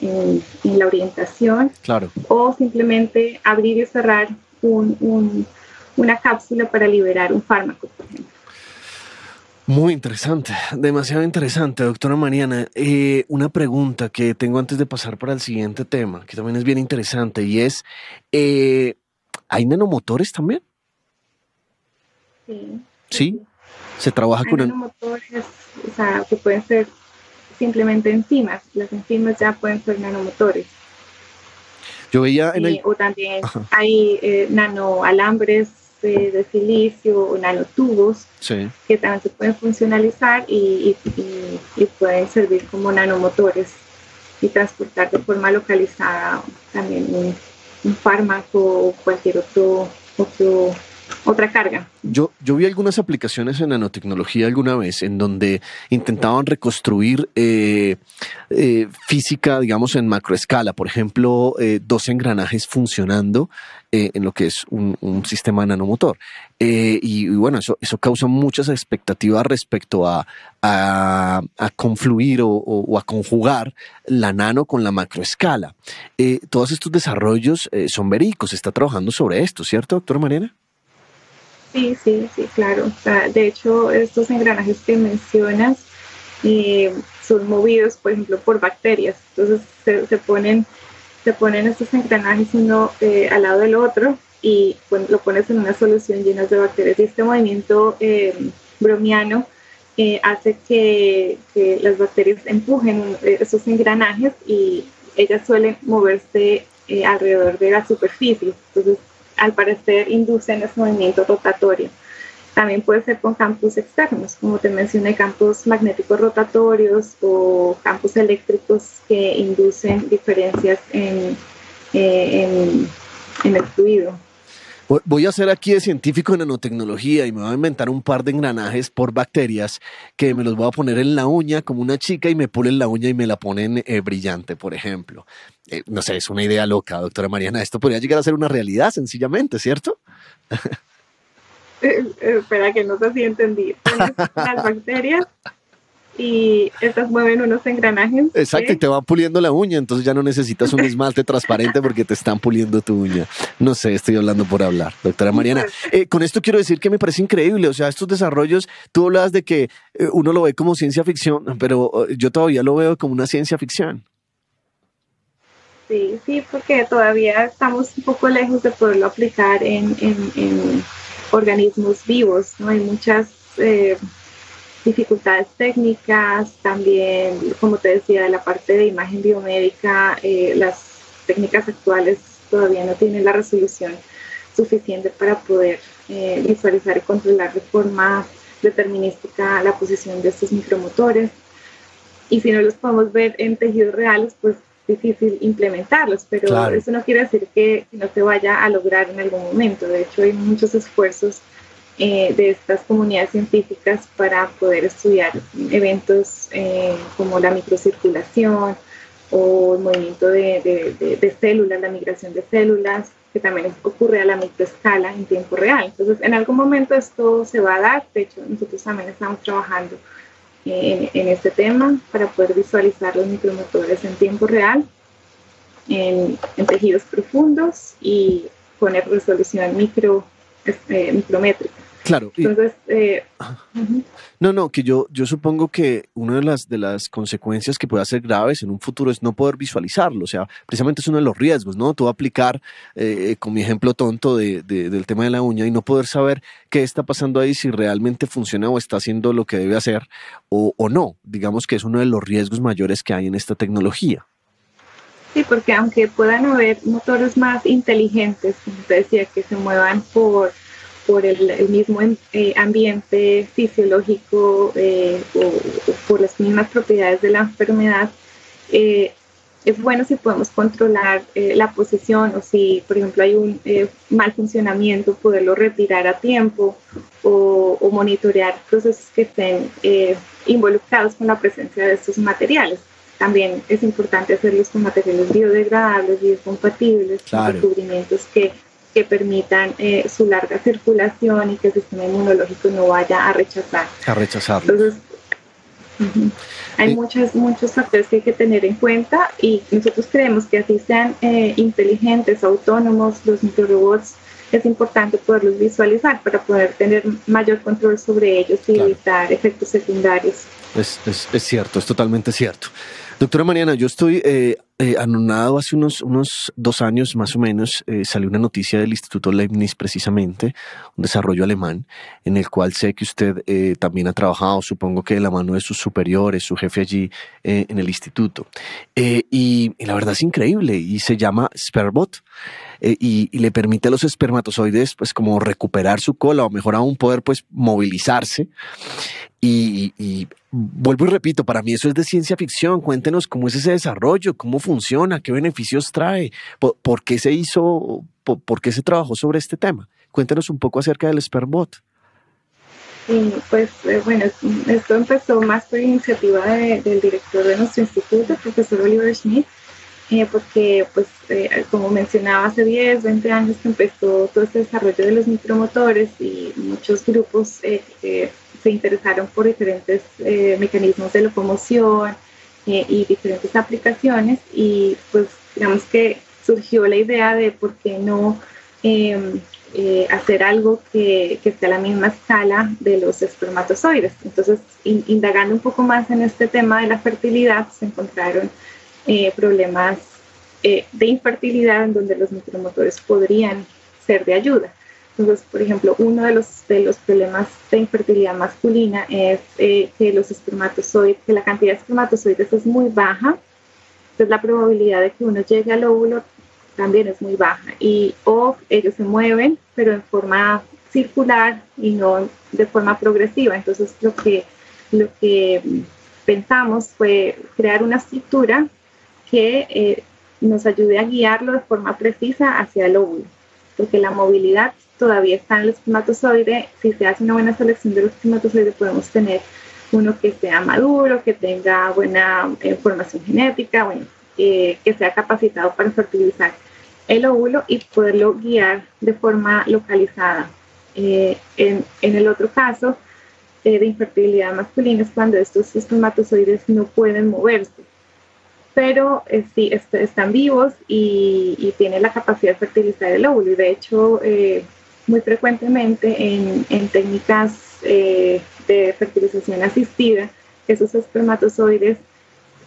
orientación, claro, o simplemente abrir y cerrar una cápsula para liberar un fármaco, por ejemplo. Muy interesante, demasiado interesante, doctora Mariana. Una pregunta que tengo antes de pasar para el siguiente tema, que también es bien interesante, y es, ¿hay nanomotores también? Sí. ¿Sí? ¿Se trabaja con nanomotores, o sea, que pueden ser simplemente enzimas. Las enzimas ya pueden ser nanomotores. Yo veía o también hay nanoalambres de silicio o nanotubos que también se pueden funcionalizar y pueden servir como nanomotores y transportar de forma localizada también un fármaco o cualquier otra carga. Yo vi algunas aplicaciones en nanotecnología alguna vez en donde intentaban reconstruir física, digamos, en macroescala. Por ejemplo, 2 engranajes funcionando en lo que es un sistema nanomotor. Y bueno, eso causa muchas expectativas respecto a confluir o a conjugar la nano con la macroescala. Todos estos desarrollos son verídicos. Se está trabajando sobre esto, ¿cierto, doctora Mariana? Sí, claro. O sea, de hecho, estos engranajes que mencionas son movidos, por ejemplo, por bacterias. Entonces se ponen estos engranajes uno al lado del otro y lo pones en una solución llena de bacterias. Y este movimiento bromiano hace que las bacterias empujen esos engranajes y ellas suelen moverse alrededor de la superficie. Entonces, al parecer inducen ese movimiento rotatorio. También puede ser con campos externos, como te mencioné, campos magnéticos rotatorios o campos eléctricos que inducen diferencias en el fluido. Voy a ser aquí de científico en nanotecnología y me voy a inventar un par de engranajes por bacterias que me los voy a poner en la uña como una chica y me pulen la uña y me la ponen brillante, por ejemplo. No sé, es una idea loca, doctora Mariana. Esto podría llegar a ser una realidad, sencillamente, ¿cierto? Espera, que no sé si entendí. Las bacterias y estas mueven unos engranajes. Exacto, y te van puliendo la uña, entonces ya no necesitas un esmalte transparente porque te están puliendo tu uña. No sé, estoy hablando por hablar. Doctora Mariana, con esto quiero decir que me parece increíble, o sea, estos desarrollos, tú hablabas de que uno lo ve como ciencia ficción, pero yo todavía lo veo como una ciencia ficción. Sí, porque todavía estamos un poco lejos de poderlo aplicar en organismos vivos, ¿no? Hay muchas dificultades técnicas, también, como te decía, de la parte de imagen biomédica, las técnicas actuales todavía no tienen la resolución suficiente para poder visualizar y controlar de forma determinística la posición de estos micromotores. Y si no los podemos ver en tejidos reales, pues es difícil implementarlos, pero claro, eso no quiere decir que no se vaya a lograr en algún momento. De hecho, hay muchos esfuerzos de estas comunidades científicas para poder estudiar eventos como la microcirculación o el movimiento de células, la migración de células, que también ocurre a la microescala en tiempo real. Entonces, en algún momento esto se va a dar. De hecho, nosotros también estamos trabajando en este tema para poder visualizar los micromotores en tiempo real en tejidos profundos y poner resolución micrométrica. Claro. Entonces, que yo supongo que una de las consecuencias que puede ser graves en un futuro es no poder visualizarlo. O sea, precisamente es uno de los riesgos, ¿no? Tú aplicar, con mi ejemplo tonto del tema de la uña y no poder saber qué está pasando ahí, si realmente funciona o está haciendo lo que debe hacer o no. Digamos que es uno de los riesgos mayores que hay en esta tecnología. Sí, porque aunque puedan haber motores más inteligentes, como te decía, que se muevan por el mismo ambiente fisiológico o por las mismas propiedades de la enfermedad, es bueno si podemos controlar la posición o si, por ejemplo, hay un mal funcionamiento, poderlo retirar a tiempo o monitorear procesos que estén involucrados con la presencia de estos materiales. También es importante hacerlos con materiales biodegradables, biocompatibles, claro, con recubrimientos que permitan su larga circulación y que el sistema inmunológico no vaya a rechazarlo. Entonces, hay muchos factores que hay que tener en cuenta y nosotros creemos que así sean inteligentes, autónomos, los microrobots, es importante poderlos visualizar para poder tener mayor control sobre ellos y claro, evitar efectos secundarios. Es cierto, es totalmente cierto. Doctora Mariana, yo estoy anonadado. Hace unos 2 años más o menos salió una noticia del Instituto Leibniz, precisamente, un desarrollo alemán, en el cual sé que usted también ha trabajado, supongo que de la mano de sus superiores, su jefe allí en el instituto. Y la verdad es increíble, y se llama Spermbot. Y le permite a los espermatozoides pues como recuperar su cola, o mejor aún poder pues movilizarse. Y vuelvo y repito, para mí eso es de ciencia ficción. Cuéntenos cómo es ese desarrollo, cómo funciona, qué beneficios trae, por qué se hizo, por qué se trabajó sobre este tema. Cuéntenos un poco acerca del Spermbot. Sí, pues bueno, esto empezó más por iniciativa del director de nuestro instituto, el profesor Oliver Schmidt, porque pues como mencionaba, hace 10, 20 años que empezó todo este desarrollo de los micromotores, y muchos grupos se interesaron por diferentes mecanismos de locomoción y diferentes aplicaciones, y pues digamos que surgió la idea de por qué no hacer algo que esté a la misma escala de los espermatozoides. Entonces, indagando un poco más en este tema de la fertilidad, se encontraron problemas de infertilidad en donde los micromotores podrían ser de ayuda. Entonces, por ejemplo, uno de los problemas de infertilidad masculina es que la cantidad de espermatozoides es muy baja. Entonces, la probabilidad de que uno llegue al óvulo también es muy baja, o ellos se mueven, pero en forma circular y no de forma progresiva. Entonces, lo que pensamos fue crear una estructura que nos ayude a guiarlo de forma precisa hacia el óvulo, porque la movilidad todavía está en el espermatozoide. Si se hace una buena selección de los espermatozoides, podemos tener uno que sea maduro, que tenga buena formación genética, que sea capacitado para fertilizar el óvulo y poderlo guiar de forma localizada. En el otro caso de infertilidad masculina es cuando estos espermatozoides no pueden moverse, pero sí están vivos y tienen la capacidad de fertilizar el óvulo. Y de hecho, muy frecuentemente en técnicas de fertilización asistida, esos espermatozoides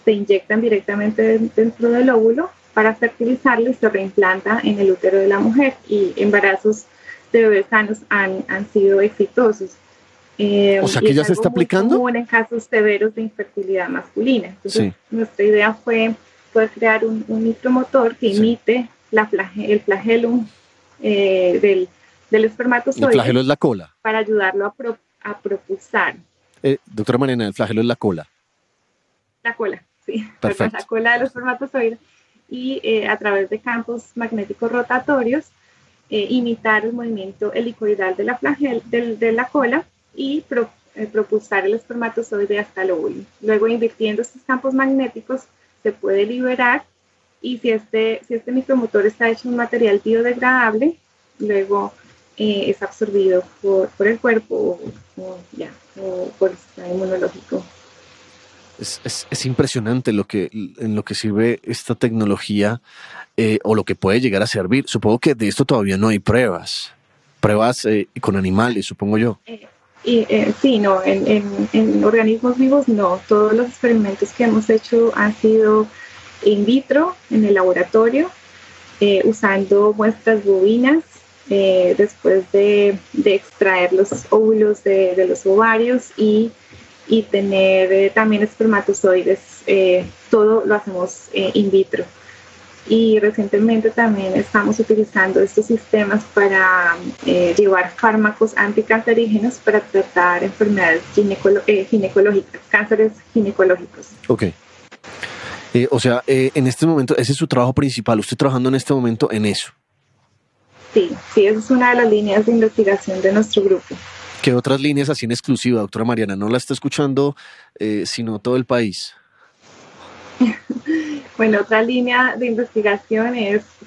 se inyectan directamente dentro del óvulo para fertilizarlo y se reimplantan en el útero de la mujer, y embarazos de bebés sanos han sido exitosos. O sea, que ya se está aplicando. Común en casos severos de infertilidad masculina. Entonces, nuestra idea fue poder crear un micromotor que imite el flagelo del espermatozoide. El flagelo es la cola. Para ayudarlo a propulsar. Doctora Mariana, el flagelo es la cola. La cola, sí. Perfecto. La cola de los espermatozoides. Y a través de campos magnéticos rotatorios, imitar el movimiento helicoidal de la cola y propulsar el espermatozoide hasta el óvulo. Luego, invirtiendo estos campos magnéticos, se puede liberar, y si este micromotor está hecho de un material biodegradable, luego es absorbido por el cuerpo o por el sistema inmunológico. Es impresionante en lo que sirve esta tecnología, o lo que puede llegar a servir. Supongo que de esto todavía no hay pruebas con animales, supongo yo. Sí, no, en organismos vivos no. Todos los experimentos que hemos hecho han sido in vitro, en el laboratorio, usando muestras bovinas, después de extraer los óvulos de los ovarios y tener también espermatozoides. Todo lo hacemos in vitro. Y recientemente también estamos utilizando estos sistemas para llevar fármacos anticancerígenos para tratar enfermedades ginecológicas, cánceres ginecológicos. Ok. O sea, en este momento, ese es su trabajo principal. ¿Usted trabajando en este momento en eso? Sí, esa es una de las líneas de investigación de nuestro grupo. ¿Qué otras líneas así en exclusiva, doctora Mariana? No la está escuchando sino todo el país. Bueno, otra línea de investigación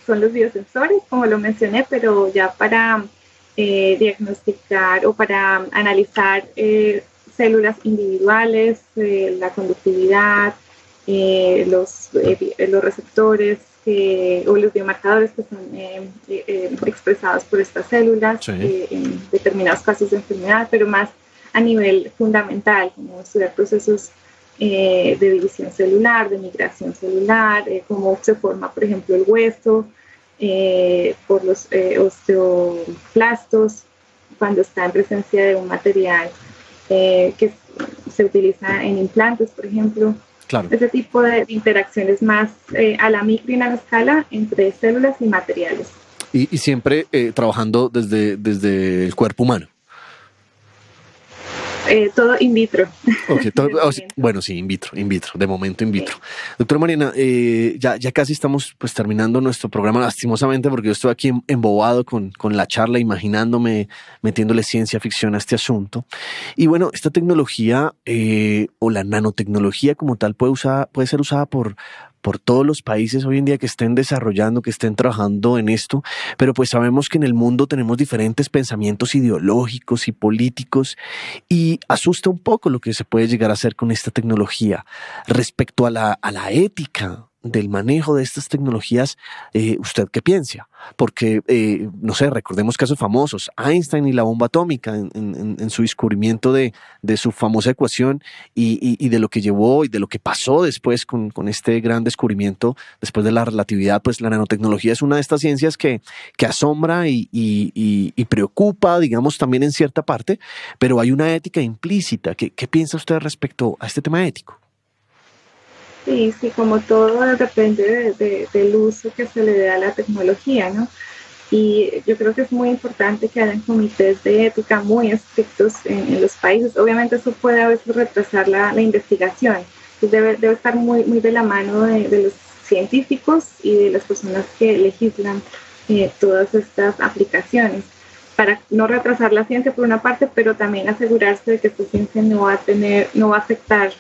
son los biosensores, como lo mencioné, pero ya para diagnosticar o para analizar células individuales, la conductividad, los receptores o los biomarcadores que son expresados por estas células, sí, en determinados casos de enfermedad, pero más a nivel fundamental, como estudiar procesos de división celular, de migración celular, cómo se forma, por ejemplo, el hueso por los osteoclastos cuando está en presencia de un material que se utiliza en implantes, por ejemplo. Claro. Ese tipo de interacciones más a la micro y nanoescala entre células y materiales. Y siempre trabajando desde el cuerpo humano. Todo in vitro. Okay, bueno, sí, in vitro, de momento in vitro. Doctora Mariana, ya casi estamos pues terminando nuestro programa, lastimosamente, porque yo estoy aquí embobado con la charla, imaginándome, metiéndole ciencia ficción a este asunto. Y bueno, esta tecnología o la nanotecnología como tal puede ser usada por todos los países hoy en día que estén desarrollando, que estén trabajando en esto, pero pues sabemos que en el mundo tenemos diferentes pensamientos ideológicos y políticos y asusta un poco lo que se puede llegar a hacer con esta tecnología. Respecto a la ética del manejo de estas tecnologías, ¿usted qué piensa? Porque, no sé, recordemos casos famosos, Einstein y la bomba atómica en su descubrimiento de su famosa ecuación y de lo que llevó y de lo que pasó después con este gran descubrimiento después de la relatividad. Pues la nanotecnología es una de estas ciencias que asombra y preocupa, digamos, también en cierta parte, pero hay una ética implícita. ¿Qué piensa usted respecto a este tema ético? Sí, como todo depende del uso que se le dé a la tecnología, ¿no? Y yo creo que es muy importante que hayan comités de ética muy estrictos en los países. Obviamente eso puede a veces retrasar la investigación. Entonces debe estar muy de la mano de los científicos y de las personas que legislan todas estas aplicaciones, para no retrasar la ciencia por una parte, pero también asegurarse de que esta ciencia no va a afectar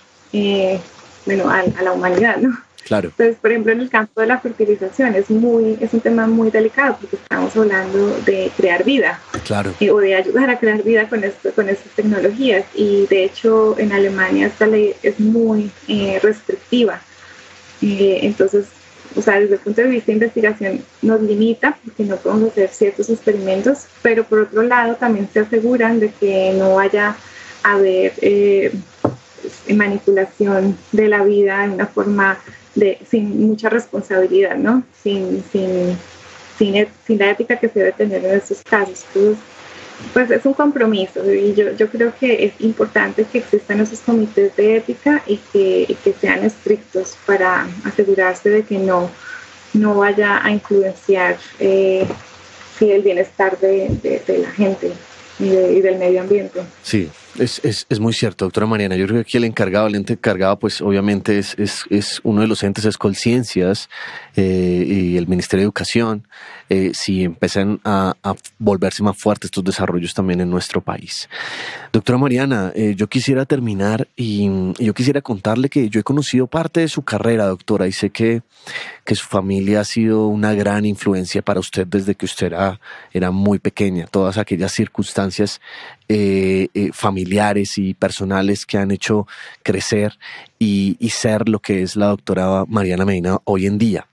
a la humanidad, ¿no? Claro. Entonces, por ejemplo, en el campo de la fertilización es un tema muy delicado porque estamos hablando de crear vida. Claro. O de ayudar a crear vida con estas tecnologías. Y de hecho, en Alemania esta ley es muy restrictiva. Entonces, desde el punto de vista de investigación nos limita porque no podemos hacer ciertos experimentos, pero por otro lado también se aseguran de que no vaya a haber manipulación de la vida de una forma sin mucha responsabilidad, ¿no? Sin la ética que se debe tener en estos casos. Entonces, pues es un compromiso y yo creo que es importante que existan esos comités de ética y que sean estrictos para asegurarse de que no vaya a influenciar el bienestar de la gente y del medio ambiente. Sí, es muy cierto, doctora Mariana. Yo creo que aquí el ente encargado, pues obviamente es uno de los entes, es Colciencias y el Ministerio de Educación, si empiezan a volverse más fuertes estos desarrollos también en nuestro país. Doctora Mariana, yo quisiera terminar y yo quisiera contarle que yo he conocido parte de su carrera, doctora, y sé que su familia ha sido una gran influencia para usted desde que usted era muy pequeña. Todas aquellas circunstancias familiares y personales que han hecho crecer y ser lo que es la doctora Mariana Medina hoy en día.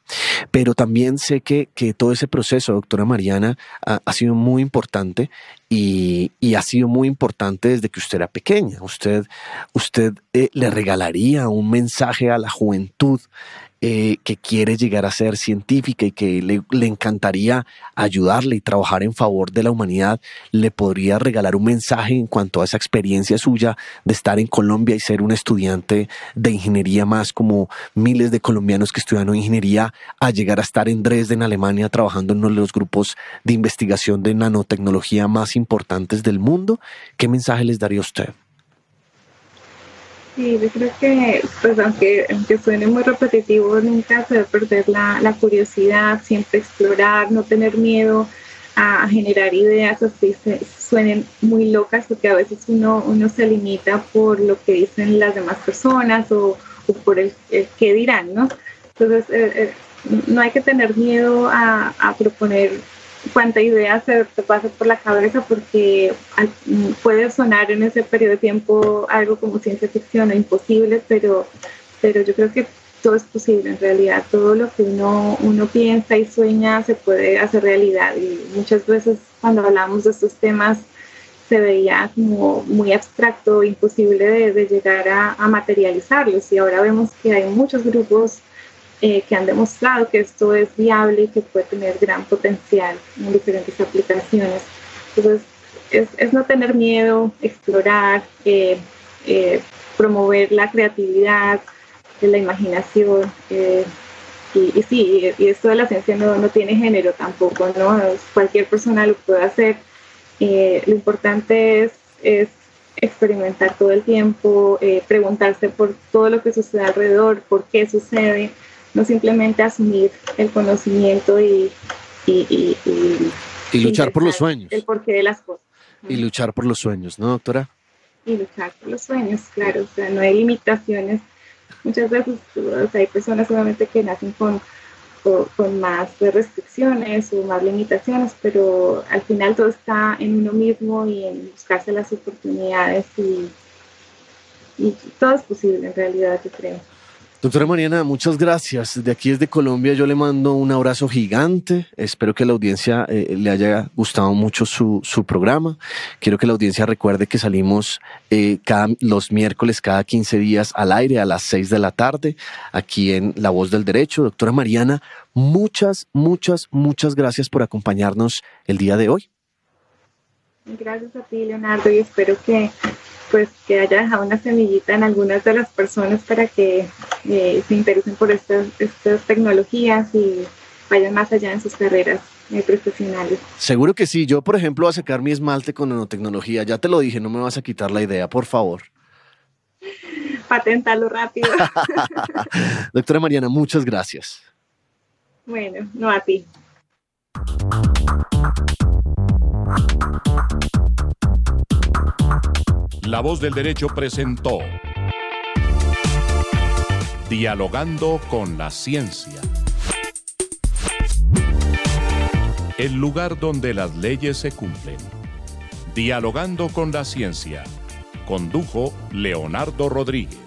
Pero también sé que todo ese proceso, doctora Mariana, ha sido muy importante y ha sido muy importante desde que usted era pequeña. Usted le regalaría un mensaje a la juventud que quiere llegar a ser científica y que le encantaría ayudarle y trabajar en favor de la humanidad. ¿Le podría regalar un mensaje en cuanto a esa experiencia suya de estar en Colombia y ser un estudiante de ingeniería más como miles de colombianos que estudian ingeniería, a llegar a estar en Dresden, Alemania, trabajando en uno de los grupos de investigación de nanotecnología más importantes del mundo? ¿Qué mensaje les daría a usted? Sí, yo creo que, pues aunque suene muy repetitivo, nunca se debe perder la curiosidad, siempre explorar, no tener miedo a generar ideas así suenen muy locas, porque a veces uno se limita por lo que dicen las demás personas o por el qué dirán, ¿no? Entonces, no hay que tener miedo a proponer cuánta idea se te pasa por la cabeza, porque puede sonar en ese periodo de tiempo algo como ciencia ficción o imposible, pero yo creo que todo es posible en realidad. Todo lo que uno piensa y sueña se puede hacer realidad, y muchas veces cuando hablamos de estos temas se veía como muy abstracto, imposible de llegar a materializarlos, y ahora vemos que hay muchos grupos que han demostrado que esto es viable y que puede tener gran potencial en diferentes aplicaciones. Entonces, es no tener miedo, explorar, promover la creatividad, la imaginación, y sí, y esto de la ciencia no tiene género tampoco, ¿no? Cualquier persona lo puede hacer. Lo importante es experimentar todo el tiempo, preguntarse por todo lo que sucede alrededor, por qué sucede, no simplemente asumir el conocimiento y luchar por los sueños. El porqué de las cosas. Y luchar por los sueños, ¿no, doctora? Y luchar por los sueños, claro. O sea, no hay limitaciones. Muchas veces hay personas solamente que nacen con más restricciones o más limitaciones, pero al final todo está en uno mismo y en buscarse las oportunidades, y todo es posible en realidad, yo creo. Doctora Mariana, muchas gracias. Desde aquí, desde Colombia, yo le mando un abrazo gigante. Espero que a la audiencia le haya gustado mucho su programa. Quiero que la audiencia recuerde que salimos los miércoles cada 15 días al aire a las 6 de la tarde, aquí en La Voz del Derecho. Doctora Mariana, muchas gracias por acompañarnos el día de hoy. Gracias a ti, Leonardo, y espero que haya dejado una semillita en algunas de las personas para que se interesen por estas tecnologías y vayan más allá en sus carreras profesionales. Seguro que sí. Yo, por ejemplo, voy a sacar mi esmalte con nanotecnología. Ya te lo dije, no me vas a quitar la idea, por favor. Paténtalo rápido. Doctora Mariana, muchas gracias. Bueno, no, a ti. La Voz del Derecho presentó Dialogando con la Ciencia. El lugar donde las leyes se cumplen. Dialogando con la Ciencia. Condujo Leonardo Rodríguez.